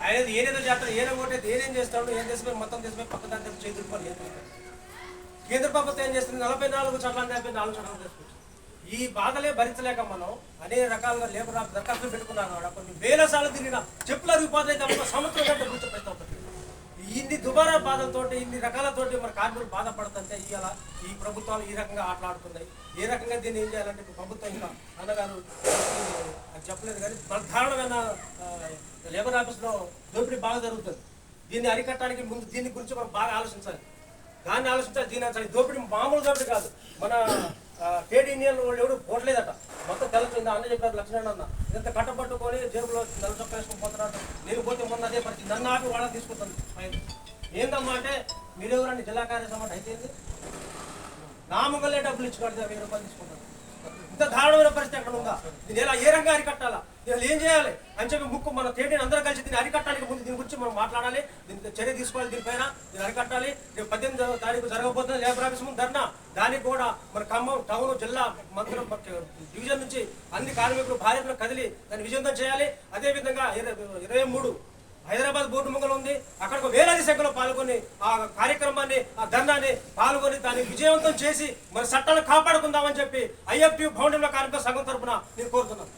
ఆయన ఏనేదో చేస్తాడు, ఏదో ఓటైతే ఏనేం చేస్తాడు, ఏం చేసిపోయి మొత్తం చేసిపోయి పక్క దాని చేతులు పని కేంద్ర ప్రభుత్వం ఏం చేస్తుంది, 44 చట్టాలు 4 చట్టాలు తెచ్చుకుంటుంది. ఈ బాధలే భరించలేక మనం అనేక రకాలుగా లేబర్ దరఖాస్తులు పెట్టుకున్నాం కూడా కొన్ని వేల సార్లు తిరిగిన చెప్పులు అరిగిపోతాయి తప్ప సంవత్సరం కంటే గుర్తుపెడతాం. ఇన్ని దుబారా బాధలతోటి ఇన్ని రకాలతోటి మన కార్మికులు బాధపడుతుంటే ఇవాళ ఈ ప్రభుత్వాలు ఈ రకంగా ఆటలాడుతున్నాయి. ఏ రకంగా దీన్ని ఏం చేయాలంటే ప్రభుత్వం ఇంకా అన్నగారు అది చెప్పలేదు కానీ ప్రధానమైన లేబర్ ఆఫీస్లో దోపిడీ బాగా జరుగుతుంది. దీన్ని అరికట్టడానికి ముందు దీని గురించి మనం బాగా ఆలోచించాలి. దాన్ని ఆలోచించాలి, దీని ఆలోచించాలి. దోపిడీ మామూలు దోపిడీ కాదు. మన ట్రేడ్ యూనియన్ వాళ్ళు ఎవరు పోవట్లేదట, మొత్తం తెలచింది. అన్న చెప్పారు లక్ష్మణ అన్న ఇంత కట్టపట్టుకొని జేబులో నల్ల చొక్క వేసుకొని పోతున్నాడు. నేను పోతే మొన్న అదే పరిస్థితి, నన్ను ఆపి వాళ్ళని తీసుకుంటాను. ఏందమ్మా అంటే మీరెవరండి జిల్లా కార్యక్రమం అయితే నా మొగలే డబ్బులు ఇచ్చి కడితే 1000 రూపాయలు తీసుకుంటాను. ఇంత దారుణమైన పరిస్థితి అక్కడ ఉందా? దీని ఎలా ఏ రంగా అరికట్టాలా, దీని ఏం చేయాలి అని చెప్పి ముక్కు మన తేటిని అందరూ కలిసి దీన్ని అరికట్టడానికి ముందు దీని గురించి మనం మాట్లాడాలి. దీనికి చర్య తీసుకోవాలి, దీనిపైన దీన్ని అరికట్టాలి. రేపు 18వ తారీఖు జరగబోతుంది లేబర్ ఆఫీస్ ముందు ధర్నా. దానికి కూడా మన ఖమ్మం టౌన్ జిల్లా మంత్రులు డివిజన్ నుంచి అన్ని కార్మికులు భార్యను కదిలి దాన్ని విజయవంతం చేయాలి. అదేవిధంగా 23 హైదరాబాద్ బోర్డు ముంగలు ఉంది, అక్కడికి వేలాది సంఖ్యలో పాల్గొని ఆ కార్యక్రమాన్ని ఆ ధర్నాన్ని పాల్గొని దాన్ని విజయవంతం చేసి మన చట్టాలు కాపాడుకుందామని చెప్పి IFTU భవనంలో కార్మిక సంఘం తరఫున నేను కోరుతున్నాను.